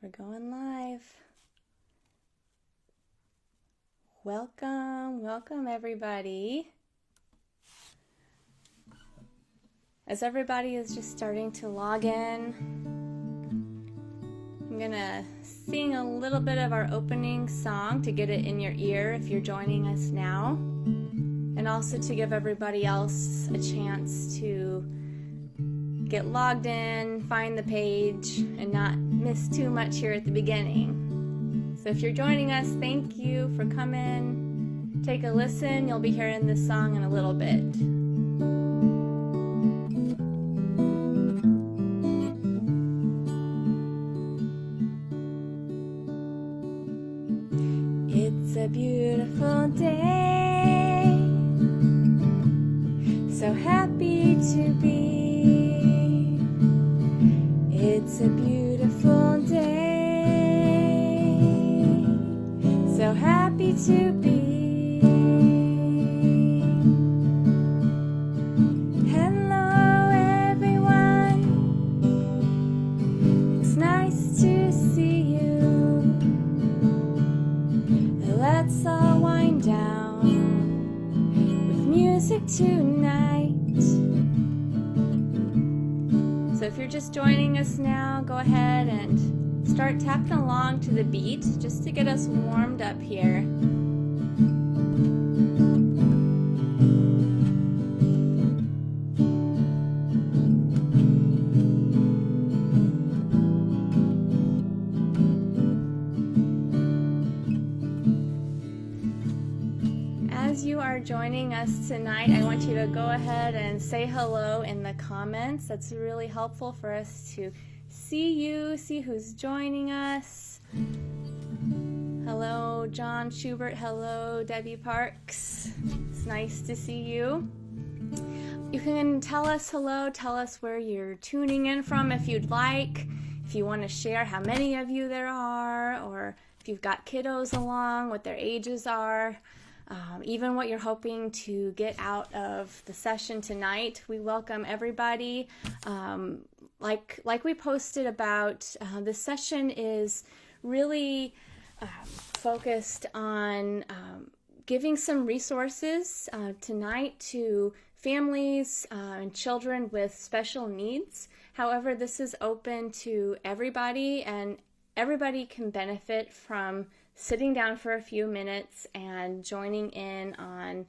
We're going live. Welcome everybody. As everybody is just starting to log in, I'm gonna sing a little bit of our opening song to get it in your ear if you're joining us now, and also to give everybody else a chance to get logged in, find the page, and not miss too much here at the beginning. So if you're joining us, thank you for coming. Take a listen. You'll be hearing this song in a little bit. It's a beautiful day, so happy to be. It's a beautiful day, so happy to be. Hello everyone, it's nice to see you. Let's all wind down with music tonight. So if you're just joining us now, go ahead and start tapping along to the beat just to get us warmed up here. As you are joining us tonight, I want you to go ahead and say hello in the comments. That's really helpful for us to see you, see who's joining us. Hello, John Schubert. Hello, Debbie Parks. It's nice to see you. You can tell us hello, tell us where you're tuning in from if you'd like. If you want to share how many of you there are, or if you've got kiddos along, what their ages are. Even what you're hoping to get out of the session tonight. We welcome everybody. Like we posted about, the session is really focused on giving some resources tonight to families and children with special needs. However, this is open to everybody, and everybody can benefit from sitting down for a few minutes and joining in on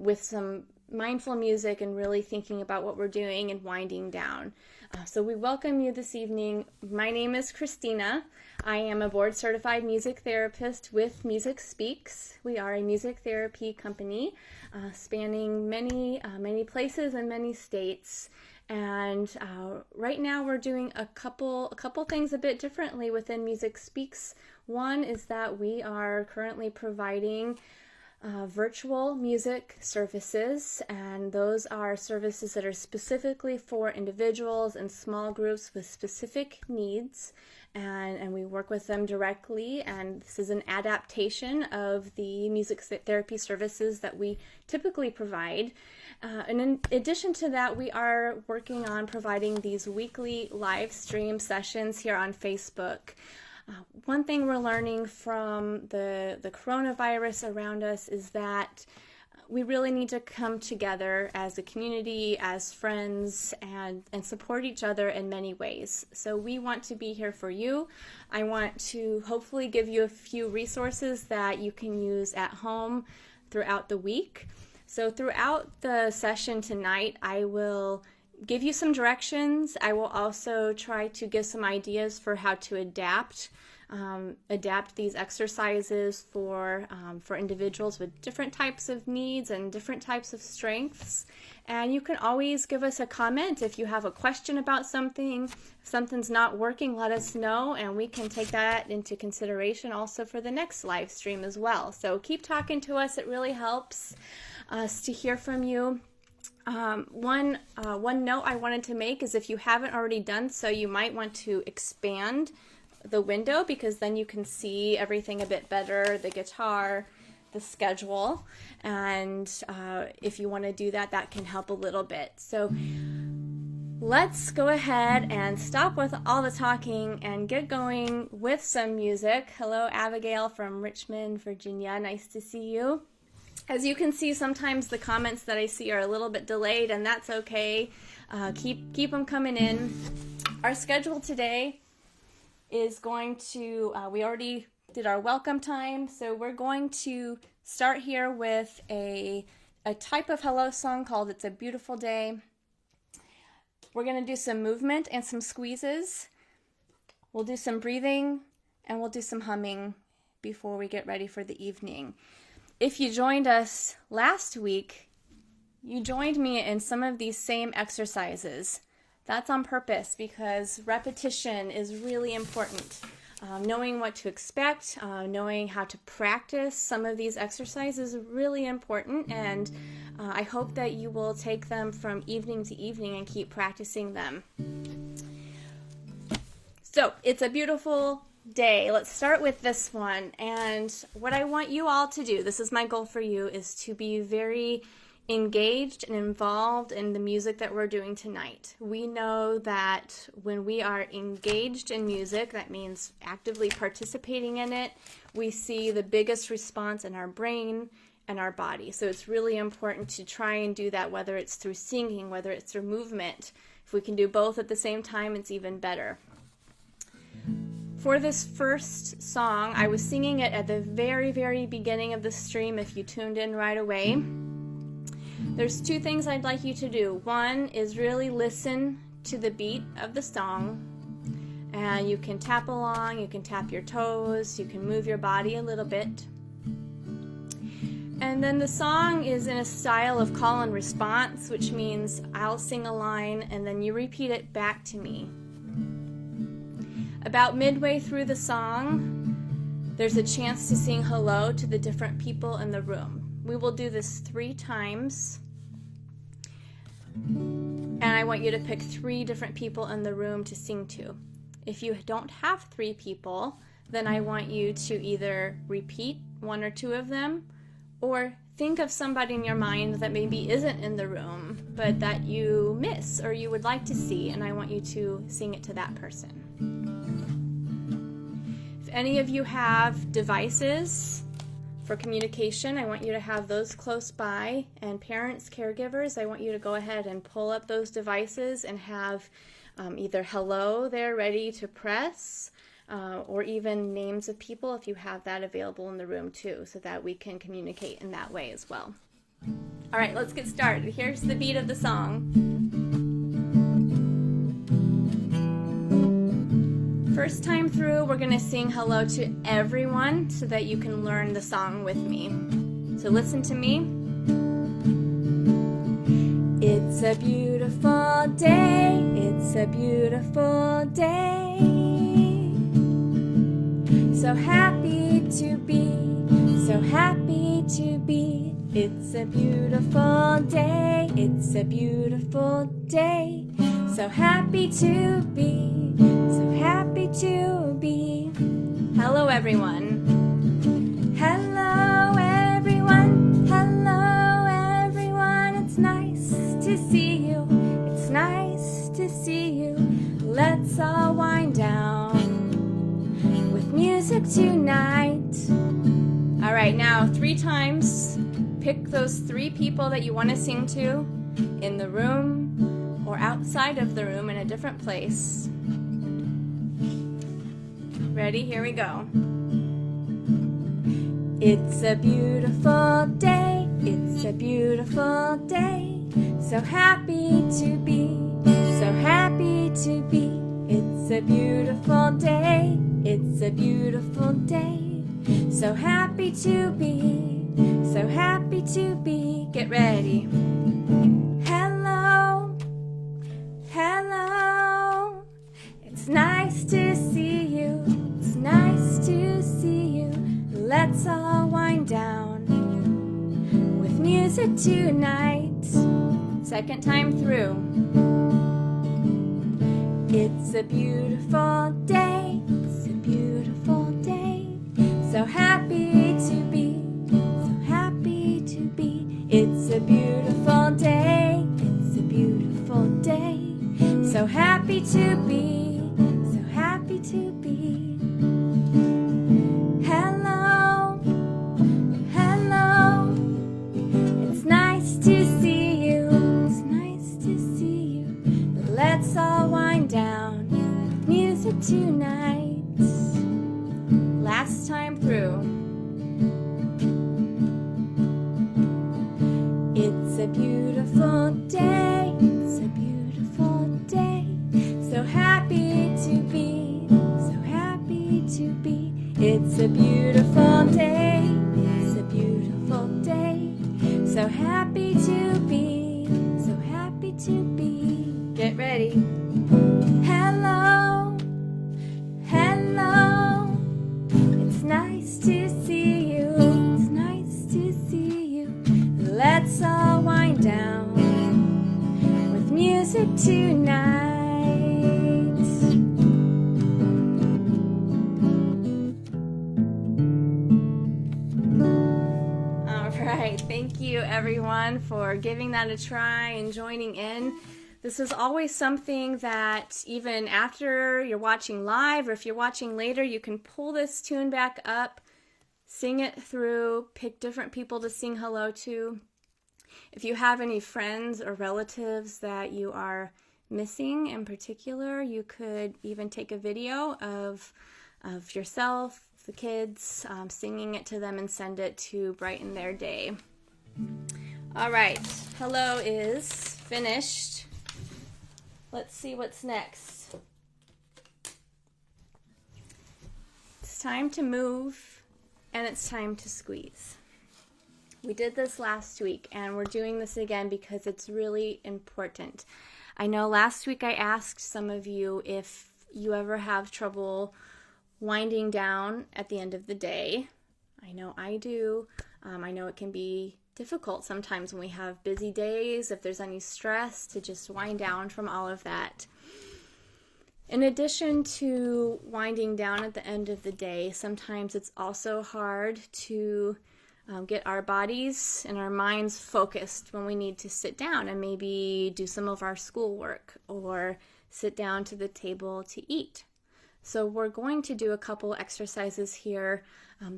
with some mindful music and really thinking about what we're doing and winding down. So we welcome you this evening. My name is Christina. I am a board certified music therapist with Music Speaks. We are a music therapy company spanning many places and many states. And right now we're doing a couple things a bit differently within Music Speaks. One is that we are currently providing virtual music services, and those are services that are specifically for individuals and small groups with specific needs, and we work with them directly, and this is an adaptation of the music therapy services that we typically provide. And in addition to that, we are working on providing these weekly live stream sessions here on Facebook. One thing we're learning from the coronavirus around us is that we really need to come together as a community, as friends, and support each other in many ways. So we want to be here for you. I want to hopefully give you a few resources that you can use at home throughout the week. So throughout the session tonight, I will give you some directions. I will also try to give some ideas for how to adapt these exercises for individuals with different types of needs and different types of strengths. And you can always give us a comment if you have a question about something. If something's not working, let us know, and we can take that into consideration also for the next live stream as well. So keep talking to us. It really helps us to hear from you. One note I wanted to make is if you haven't already done so, you might want to expand the window, because then you can see everything a bit better, the guitar, the schedule, and if you want to do that, that can help a little bit. So let's go ahead and stop with all the talking and get going with some music. Hello, Abigail from Richmond, Virginia. Nice to see you. As you can see, sometimes the comments that I see are a little bit delayed, and that's okay. Keep them coming in. Our schedule today is going to, we already did our welcome time, so we're going to start here with a type of hello song called It's a Beautiful Day. We're going to do some movement and some squeezes. We'll do some breathing, and we'll do some humming before we get ready for the evening. If you joined us last week, you joined me in some of these same exercises. That's on purpose because repetition is really important. Knowing what to expect, knowing how to practice some of these exercises is really important, and I hope that you will take them from evening to evening and keep practicing them. So, it's a beautiful day. Let's start with this one, and what I want you all to do, this is my goal for you, is to be very engaged and involved in the music that we're doing tonight. We know that when we are engaged in music, that means actively participating in it, we see the biggest response in our brain and our body. So it's really important to try and do that, whether it's through singing, whether it's through movement. If we can do both at the same time, it's even better. For this first song, I was singing it at the very, very beginning of the stream if you tuned in right away. There's two things I'd like you to do. One is really listen to the beat of the song, and you can tap along, you can tap your toes, you can move your body a little bit. And then the song is in a style of call and response, which means I'll sing a line and then you repeat it back to me. About midway through the song, there's a chance to sing hello to the different people in the room. We will do this 3 times, and I want you to pick 3 different people in the room to sing to. If you don't have 3 people, then I want you to either repeat 1 or 2 of them, or think of somebody in your mind that maybe isn't in the room, but that you miss or you would like to see, and I want you to sing it to that person. If any of you have devices for communication, I want you to have those close by, and parents, caregivers, I want you to go ahead and pull up those devices and have either hello there ready to press, or even names of people if you have that available in the room too, so that we can communicate in that way as well. All right, let's get started. Here's the beat of the song. First time through, we're going to sing hello to everyone so that you can learn the song with me. So listen to me. It's a beautiful day. It's a beautiful day. So happy to be. So happy to be. It's a beautiful day. It's a beautiful day. So happy to be. So happy to be. Hello, everyone. Hello, everyone. Hello, everyone. It's nice to see you. It's nice to see you. Let's all wind down with music tonight. All right, now 3 times. Pick those 3 people that you want to sing to in the room or outside of the room in a different place. Ready? Here we go. It's a beautiful day. It's a beautiful day. So happy to be. So happy to be. It's a beautiful day. It's a beautiful day. So happy to be. So happy to be. Get ready. Hello. Hello. It's nice to see you. It's nice to see you. Let's all wind down with music tonight. Second time through. It's a beautiful day. It's a beautiful day. So happy to be. So happy to be. It's a beautiful day. It's a beautiful day. happy to be, so happy to be. Hello, hello, it's nice to see you, it's nice to see you. Let's all wind down, music tonight, last time through. It's a beautiful day, it's a beautiful day, so happy to be, so happy to be. It's a beautiful day, it's a beautiful day, so happy to be, so happy to be. Get ready. Hello, hello, it's nice to see you, it's nice to see you. Let's all wind down with music tonight. All right, thank you everyone for giving that a try and joining in. This is always something that even after you're watching live or if you're watching later, you can pull this tune back up, sing it through, pick different people to sing hello to. If you have any friends or relatives that you are missing in particular, you could even take a video of yourself, the kids, singing it to them and send it to brighten their day. All right, hello is finished. Let's see what's next. It's time to move and it's time to squeeze. We did this last week and we're doing this again because it's really important. I know last week I asked some of you if you ever have trouble winding down at the end of the day. I know I do. I know it can be difficult sometimes when we have busy days, if there's any stress, to just wind down from all of that. In addition to winding down at the end of the day, sometimes it's also hard to get our bodies and our minds focused when we need to sit down and maybe do some of our schoolwork or sit down to the table to eat. So we're going to do a couple exercises here.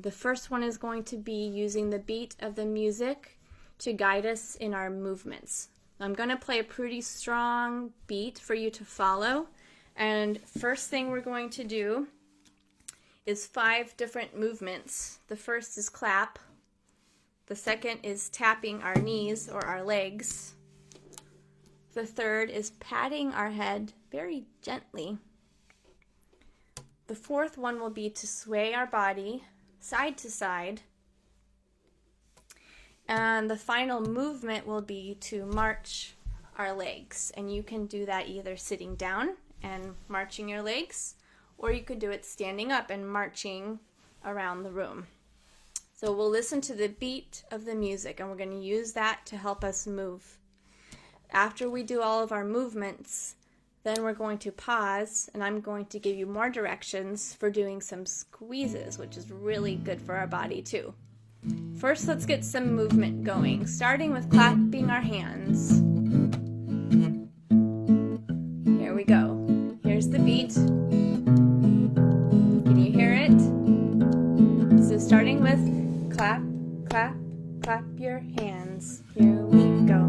The first one is going to be using the beat of the music to guide us in our movements. I'm going to play a pretty strong beat for you to follow. And first thing we're going to do is 5 different movements. The first is clap. The second is tapping our knees or our legs. The third is patting our head very gently. The fourth one will be to sway our body side to side. And the final movement will be to march our legs. And you can do that either sitting down and marching your legs, or you could do it standing up and marching around the room. So we'll listen to the beat of the music and we're going to use that to help us move. After we do all of our movements, then we're going to pause and I'm going to give you more directions for doing some squeezes, which is really good for our body too. First, let's get some movement going, starting with clapping our hands. Here we go. Here's the beat. Can you hear it? So starting with clap, clap, clap your hands. Here we go.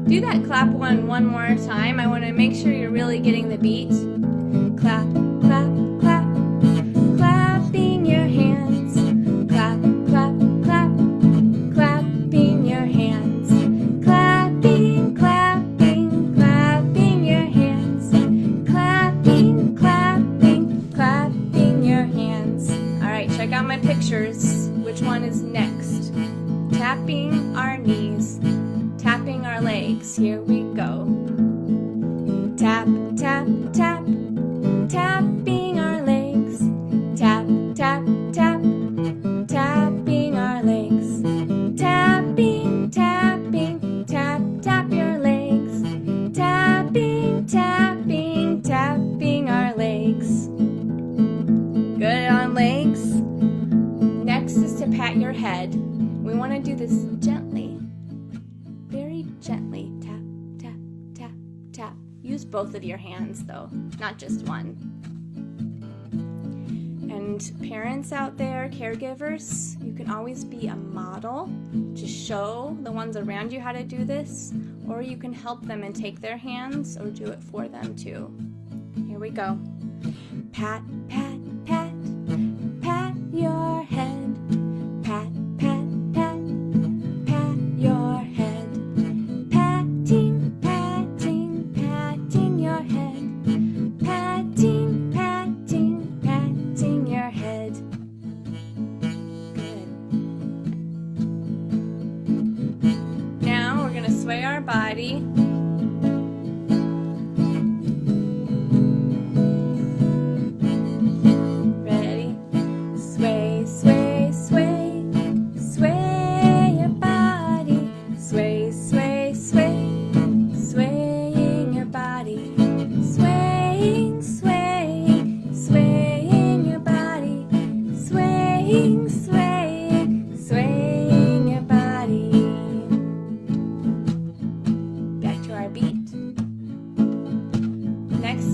Do that clap one more time. I want to make sure you're really getting the beat. Clap, clap, clap, clapping your hands. Clap, clap, clap, clapping your hands. Clapping, clapping, clapping your hands. Clapping, clapping, clapping your hands. All right, check out my pictures. Which one is next? Tapping our knees. Tapping our legs. Here we go. Tap, tap, tap. head. We want to do this gently, very gently. Tap, tap, tap, tap. Use both of your hands though, not just one. And parents out there, caregivers, you can always be a model to show the ones around you how to do this, or you can help them and take their hands or do it for them too. Here we go. Pat, pat, pat, pat your head. Pat, pat, pat, pat your head. Patting, patting, patting your head. Patting, patting, patting your head. Good. Now we're going to sway our body.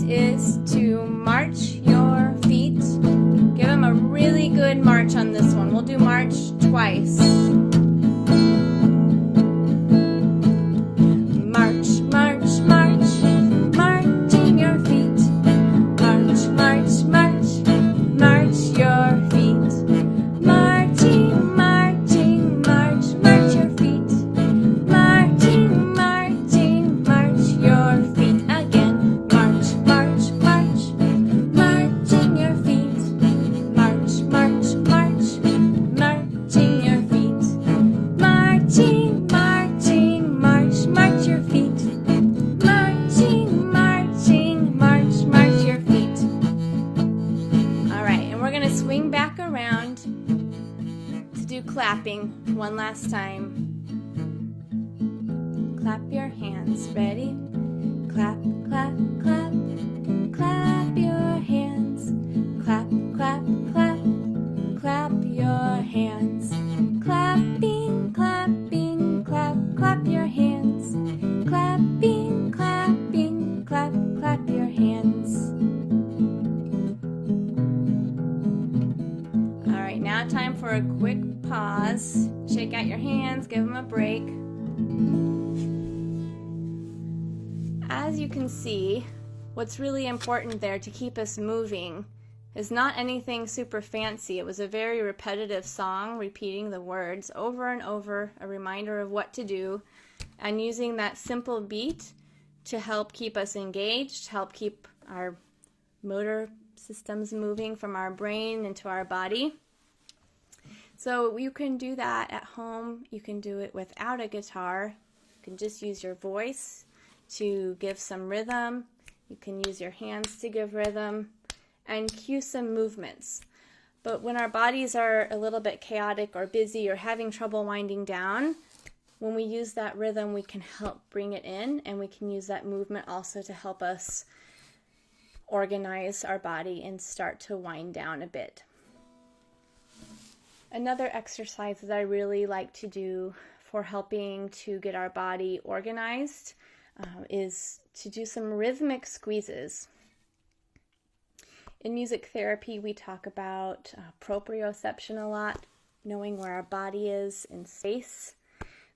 Is to march your feet. Give them a really good march on this one. We'll do march twice. March, march, march, marching your feet. March, march, march, march your feet. Marching, marching, march, march your feet. Marching, marching, march your feet. Again. Clapping one last time. Clap your hands. Ready? Clap, clap, clap. Clap your hands. Clap, clap, clap. Clap your hands. Clapping, clapping, clap, clap your hands. Clapping, clapping, clap, clap your hands. All right, now time for a quick pause. Shake out your hands, give them a break. As you can see, what's really important there to keep us moving is not anything super fancy. It was a very repetitive song, repeating the words over and over, a reminder of what to do, and using that simple beat to help keep us engaged, help keep our motor systems moving from our brain into our body. So you can do that at home. You can do it without a guitar. You can just use your voice to give some rhythm. You can use your hands to give rhythm and cue some movements. But when our bodies are a little bit chaotic or busy or having trouble winding down, when we use that rhythm, we can help bring it in, and we can use that movement also to help us organize our body and start to wind down a bit. Another exercise that I really like to do for helping to get our body organized is to do some rhythmic squeezes. In music therapy, we talk about proprioception a lot, knowing where our body is in space.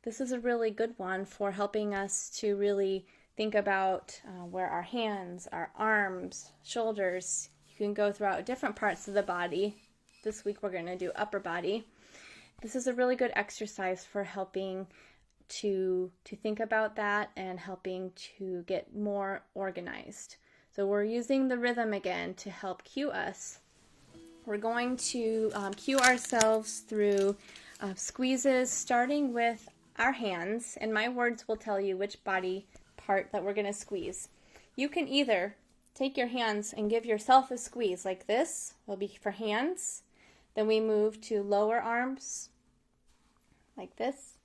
This is a really good one for helping us to really think about where our hands, our arms, shoulders, you can go throughout different parts of the body. This week we're going to do upper body. This is a really good exercise for helping to think about that and helping to get more organized. So we're using the rhythm again to help cue us. We're going to cue ourselves through squeezes, starting with our hands, and my words will tell you which body part that we're going to squeeze. You can either take your hands and give yourself a squeeze like this. Will be for hands. Then we move to lower arms, like this.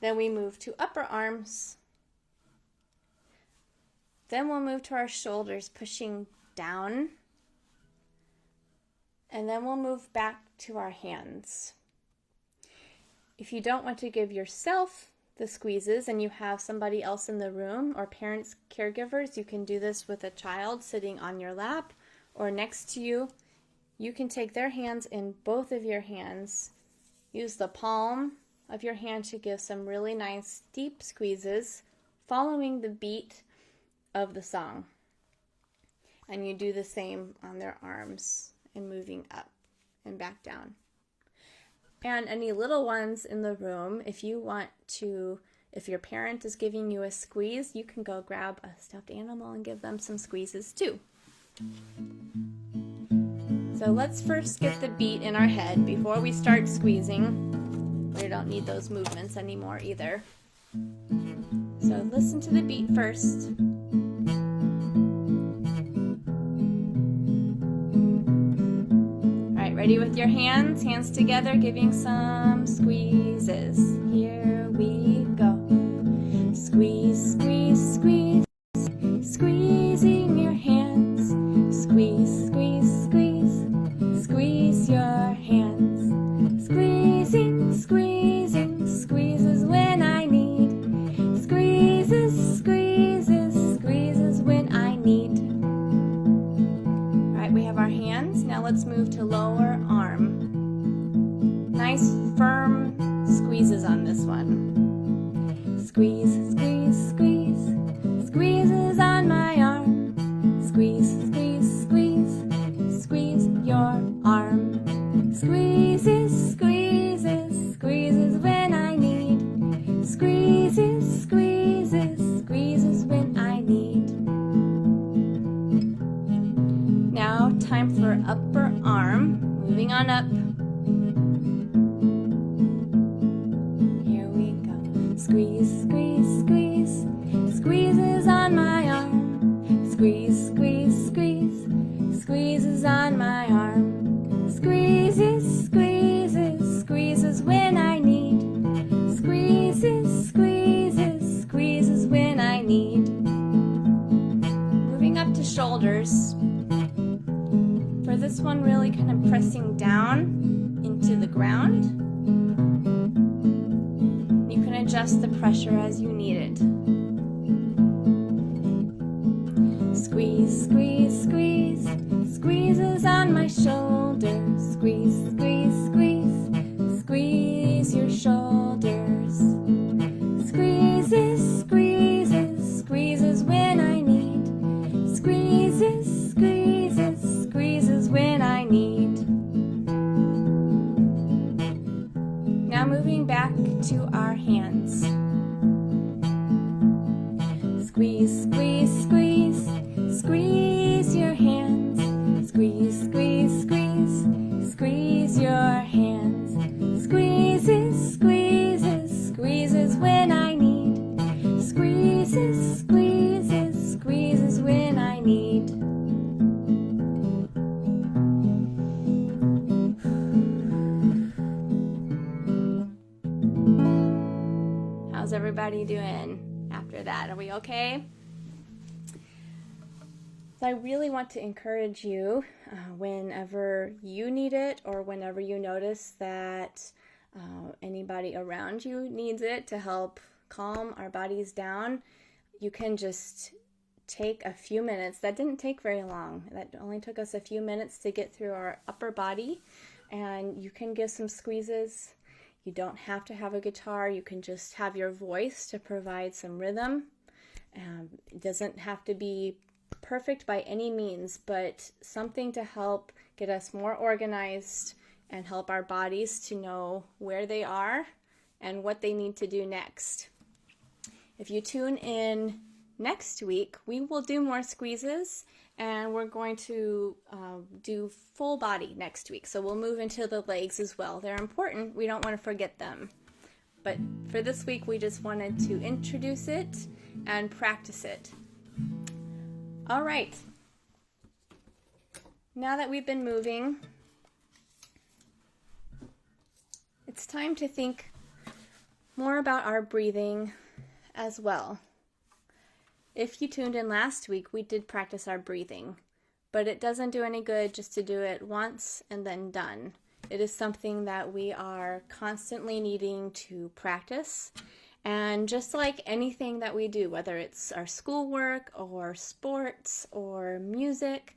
Then we move to upper arms. Then we'll move to our shoulders, pushing down. And then we'll move back to our hands. If you don't want to give yourself the squeezes and you have somebody else in the room or parents, caregivers, you can do this with a child sitting on your lap or next to you. You can take their hands in both of your hands. Use the palm of your hand to give some really nice deep squeezes following the beat of the song. And you do the same on their arms and moving up and back down. And any little ones in the room, if you want to, if your parent is giving you a squeeze, you can go grab a stuffed animal and give them some squeezes too. So let's first get the beat in our head before we start squeezing. We don't need those movements anymore either. So listen to the beat first. All right, ready with your hands? Hands together, giving some squeezes. Here we go. Squeeze, squeeze, squeeze. Squeezing your hands. Squeeze, squeeze, squeeze. Squeeze your hands. Squeezing, squeezing, squeezes when I need. Squeezes, squeezes, squeezes when I need. All right, we have our hands. Now let's move to lower arm. Nice firm squeezes on this one. Squeeze, squeeze, squeeze. Squeezes on my arm. Squeeze, squeeze, squeeze. Squeeze your arm. Squeezes, squeezes, squeezes when I need. Squeezes, squeezes, squeezes when I need. Now time for upper arm. Moving on up. Here we go. Squeeze, squeeze, squeeze. Squeezes on my arm. Squeeze, squeeze, squeeze. Squeezes on my arm. Squeezes, squeezes, squeezes when I need. Squeezes, squeezes, squeezes when I need. Moving up to shoulders. For this one, really kind of pressing down into the ground. You can adjust the pressure as you need it. Squeeze, squeeze, squeeze. Squeezes on my shoulders. Squeeze, squeeze, squeeze. Squeeze your shoulders. Squeezes, squeezes, squeezes when I need. Squeezes, squeezes, squeezes when I need. Now moving back to our hands. Squeeze, squeeze, squeeze. Squeeze your hands. Squeeze, squeeze, squeeze. Squeeze your hands. Squeezes, squeezes, squeezes when I need. Squeezes, squeezes, squeezes when I need. How's everybody doing after that? Are we okay? So I really want to encourage you whenever you need it or whenever you notice that anybody around you needs it to help calm our bodies down, you can just take a few minutes. That didn't take very long. That only took us a few minutes to get through our upper body, and you can give some squeezes. You don't have to have a guitar. You can just have your voice to provide some rhythm. It doesn't have to be perfect by any means, but something to help get us more organized and help our bodies to know where they are and what they need to do next. If you tune in next week, we will do more squeezes, and we're going to do full body next week. So we'll move into the legs as well. They're important. We don't want to forget them. But for this week, we just wanted to introduce it and practice it. All right, now that we've been moving, it's time to think more about our breathing as well. If you tuned in last week, we did practice our breathing, but it doesn't do any good just to do it once and then done. It is something that we are constantly needing to practice. And just like anything that we do, whether it's our schoolwork or sports or music,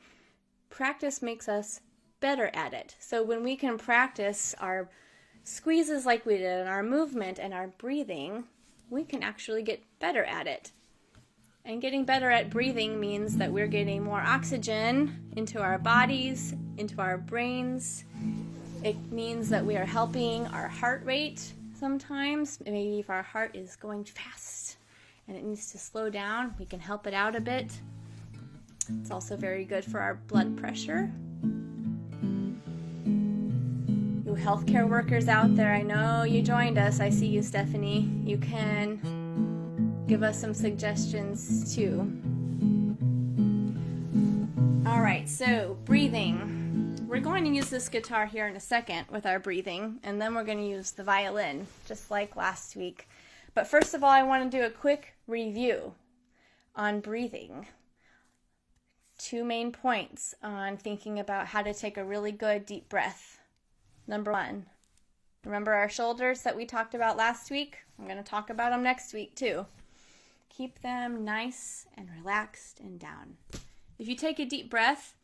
practice makes us better at it. So when we can practice our squeezes like we did, and our movement and our breathing, we can actually get better at it. And getting better at breathing means that we're getting more oxygen into our bodies, into our brains. It means that we are helping our heart rate sometimes. Maybe if our heart is going fast and it needs to slow down, we can help it out a bit. It's also very good for our blood pressure. You healthcare workers out there, I know you joined us. I see you, Stephanie. You can give us some suggestions too. All right, so breathing. We're going to use this guitar here in a second with our breathing, and then we're going to use the violin, just like last week. But first of all, I want to do a quick review on breathing. 2 main points on thinking about how to take a really good deep breath. Number 1, remember our shoulders that we talked about last week? I'm going to talk about them next week too. Keep them nice and relaxed and down. If you take a deep breath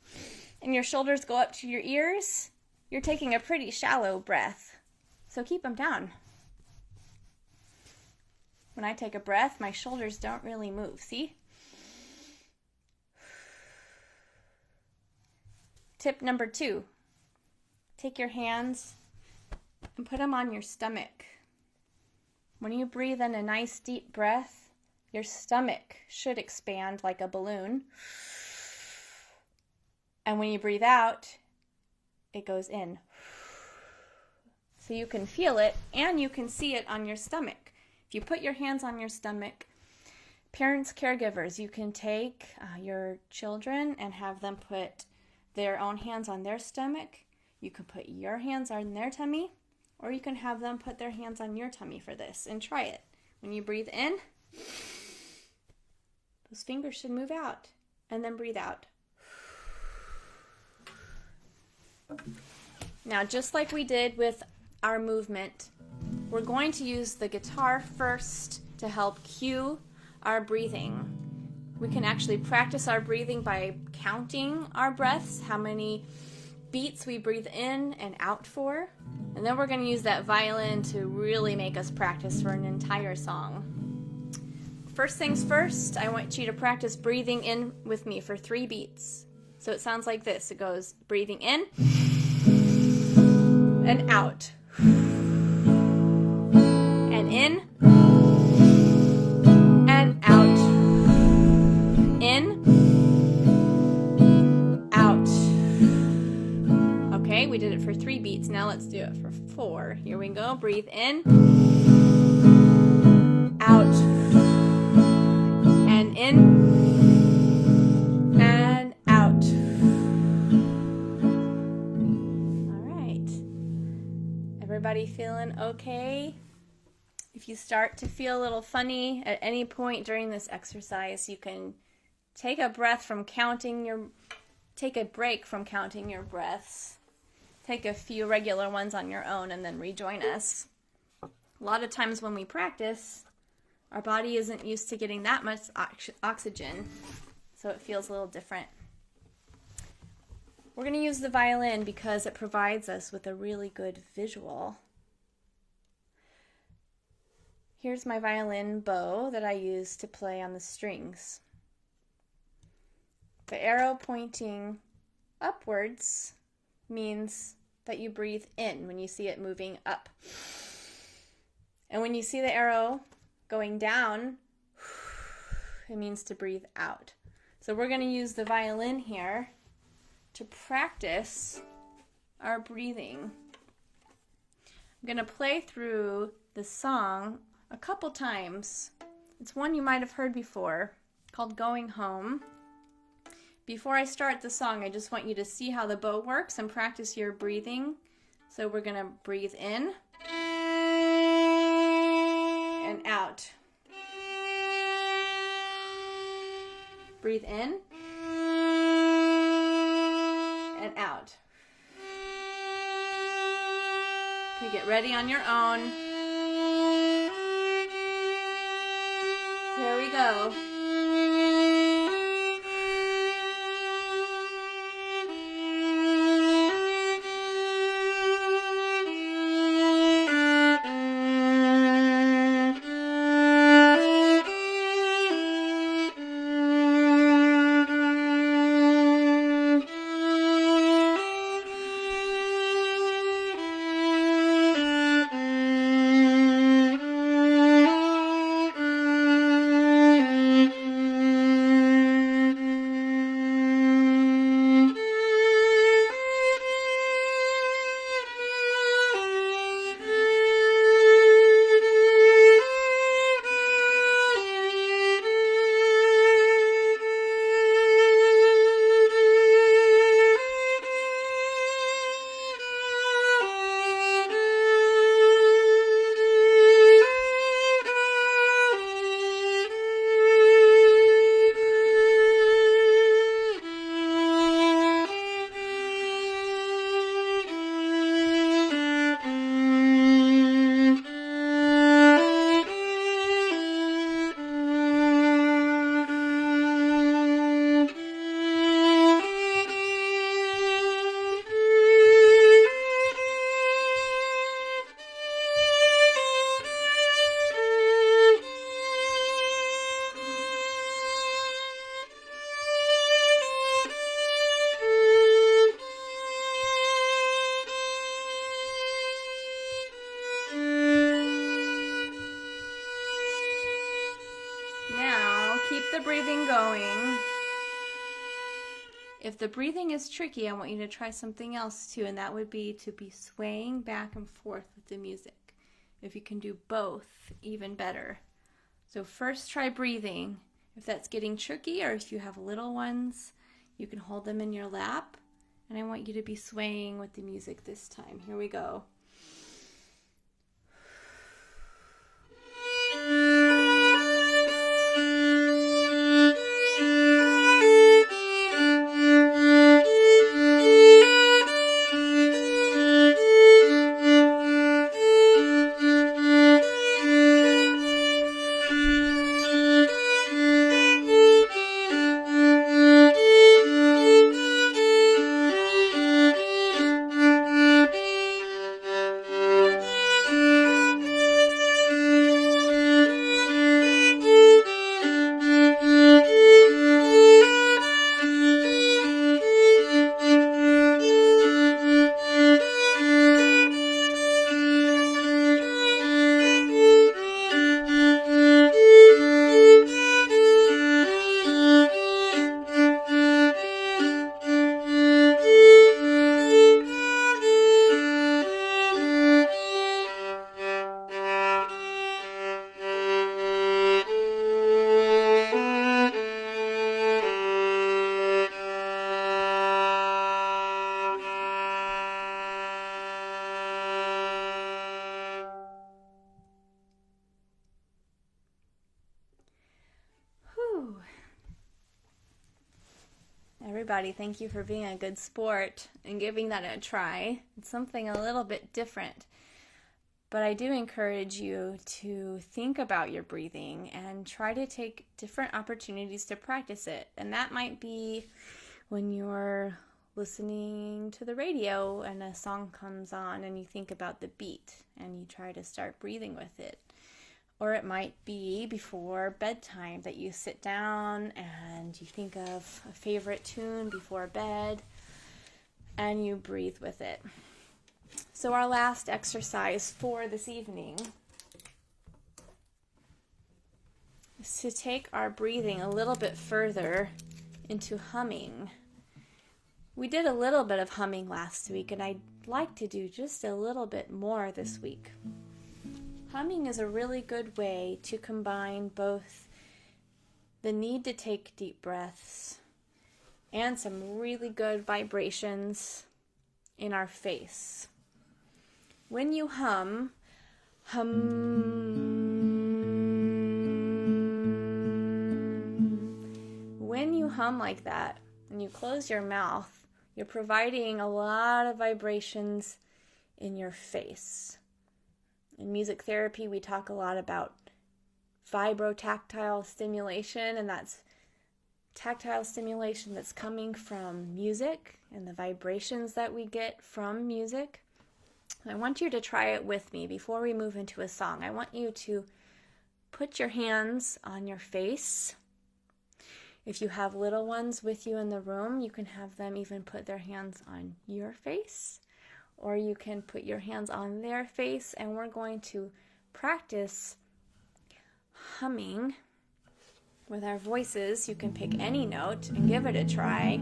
and your shoulders go up to your ears, you're taking a pretty shallow breath. So keep them down. When I take a breath, my shoulders don't really move. See? Tip number 2, take your hands and put them on your stomach. When you breathe in a nice deep breath, your stomach should expand like a balloon. And when you breathe out, it goes in. So you can feel it and you can see it on your stomach. If you put your hands on your stomach, parents, caregivers, you can take your children and have them put their own hands on their stomach. You can put your hands on their tummy, or you can have them put their hands on your tummy for this and try it. When you breathe in, those fingers should move out, and then breathe out. Now, just like we did with our movement, we're going to use the guitar first to help cue our breathing. We can actually practice our breathing by counting our breaths, how many beats we breathe in and out for. And then we're going to use that violin to really make us practice for an entire song. First things first, I want you to practice breathing in with me for 3 beats. So it sounds like this. It goes breathing in and out. And in and out. In, out. Okay, we did it for 3 beats. Now let's do it for 4. Here we go. Breathe in, out, and in, and out. All right. Everybody feeling okay? If you start to feel a little funny at any point during this exercise, you can take a break from counting your breaths. Take a few regular ones on your own and then rejoin us. A lot of times when we practice, our body isn't used to getting that much oxygen, so it feels a little different. We're going to use the violin because it provides us with a really good visual. Here's my violin bow that I use to play on the strings. The arrow pointing upwards means that you breathe in when you see it moving up. And when you see the arrow going down, it means to breathe out. So we're going to use the violin here to practice our breathing. I'm going to play through the song a couple times. It's one you might have heard before, called Going Home. Before I start the song, I just want you to see how the bow works and practice your breathing. So we're going to breathe in and out. Breathe in and out. Okay, get ready on your own. Here we go. Keep the breathing going. If the breathing is tricky, I want you to try something else too, and that would be to be swaying back and forth with the music. If you can do both, even better. So first try breathing. If that's getting tricky, or if you have little ones, you can hold them in your lap, and I want you to be swaying with the music this time. Here we go. Everybody, thank you for being a good sport and giving that a try. It's something a little bit different, but I do encourage you to think about your breathing and try to take different opportunities to practice it. And that might be when you're listening to the radio and a song comes on and you think about the beat and you try to start breathing with it. Or it might be before bedtime that you sit down and you think of a favorite tune before bed and you breathe with it. So our last exercise for this evening is to take our breathing a little bit further into humming. We did a little bit of humming last week, and I'd like to do just a little bit more this week. Humming is a really good way to combine both the need to take deep breaths and some really good vibrations in our face. When you hum, when you hum like that and you close your mouth, you're providing a lot of vibrations in your face. In music therapy, we talk a lot about vibrotactile stimulation, and that's tactile stimulation that's coming from music and the vibrations that we get from music. I want you to try it with me before we move into a song. I want you to put your hands on your face. If you have little ones with you in the room, you can have them even put their hands on your face, or you can put your hands on their face, and we're going to practice humming with our voices. You can pick any note and give it a try,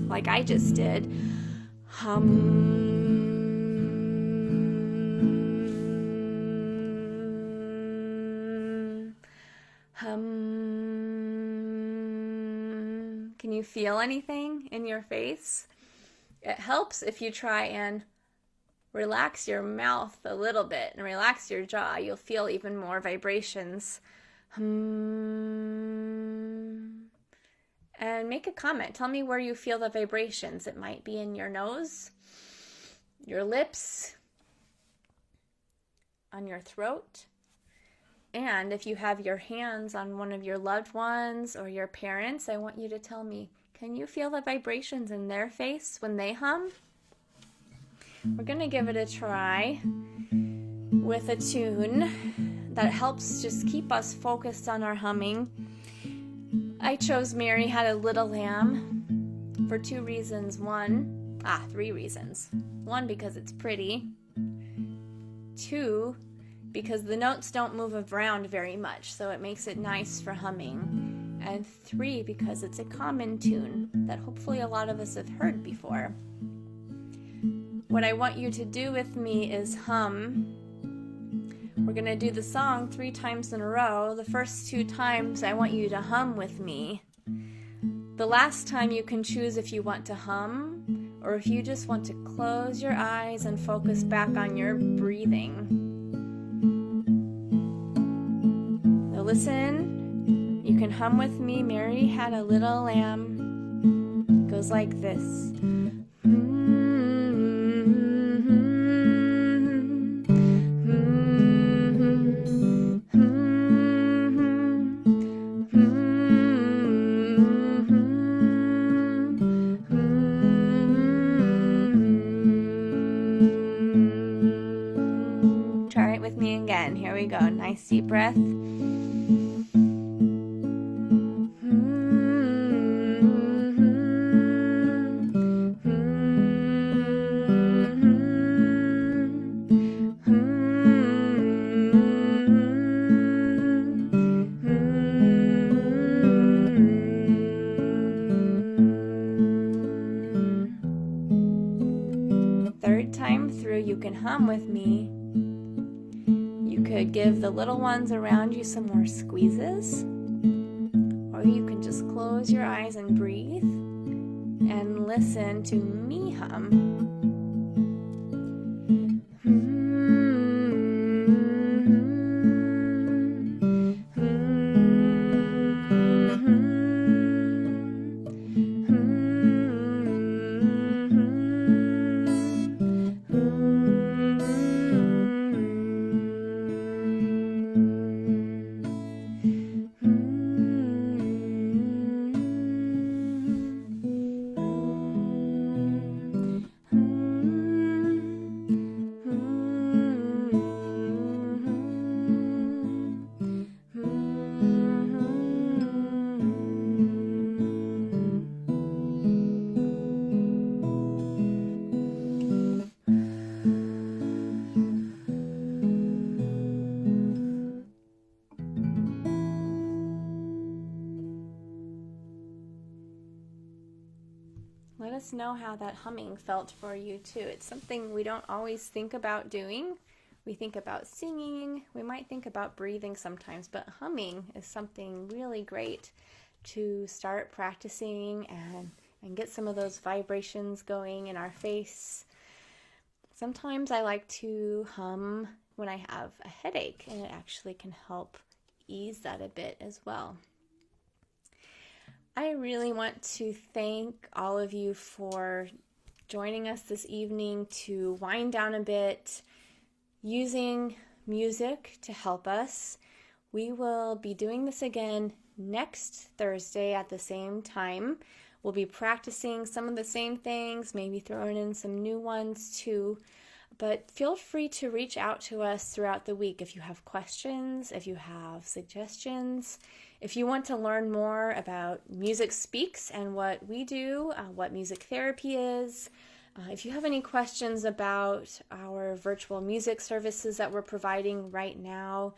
like I just did. Hum. Hum. Can you feel anything in your face? It helps if you try and relax your mouth a little bit and relax your jaw. You'll feel even more vibrations. Hum. And make a comment. Tell me where you feel the vibrations. It might be in your nose, your lips, on your throat. And if you have your hands on one of your loved ones or your parents, I want you to tell me, can you feel the vibrations in their face when they hum? We're going to give it a try with a tune that helps just keep us focused on our humming. I chose Mary Had a Little Lamb for three reasons. One, because it's pretty. Two, because the notes don't move around very much, so it makes it nice for humming. And three, because it's a common tune that hopefully a lot of us have heard before. What I want you to do with me is hum. We're going to do the song 3 times in a row. The first 2 times I want you to hum with me. The last time you can choose if you want to hum or if you just want to close your eyes and focus back on your breathing. So listen, you can hum with me. Mary had a little lamb. It goes like this. Try it with me again. Here we go. Nice deep breath. Third time through, you can hum with me. You could give the little ones around you some more squeezes, or you can just close your eyes and breathe and listen to me hum. Let us know how that humming felt for you too. It's something we don't always think about doing. We think about singing, we might think about breathing sometimes, but humming is something really great to start practicing and get some of those vibrations going in our face. Sometimes I like to hum when I have a headache, and it actually can help ease that a bit as well. I really want to thank all of you for joining us this evening to wind down a bit using music to help us. We will be doing this again next Thursday at the same time. We'll be practicing some of the same things, maybe throwing in some new ones too. But feel free to reach out to us throughout the week if you have questions, if you have suggestions, if you want to learn more about Music Speaks and what we do, what music therapy is. If you have any questions about our virtual music services that we're providing right now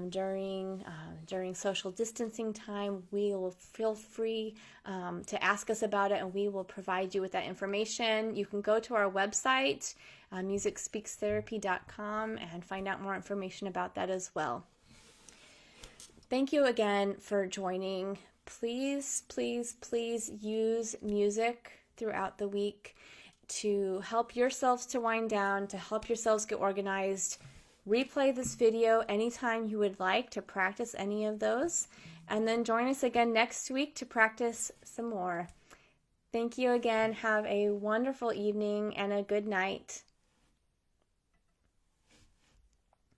during social distancing time, we will feel free to ask us about it, and we will provide you with that information. You can go to our website, musicspeakstherapy.com, and find out more information about that as well. Thank you again for joining. Please, please, please use music throughout the week to help yourselves to wind down, to help yourselves get organized. Replay this video anytime you would like to practice any of those, and then join us again next week to practice some more. Thank you again. Have a wonderful evening and a good night.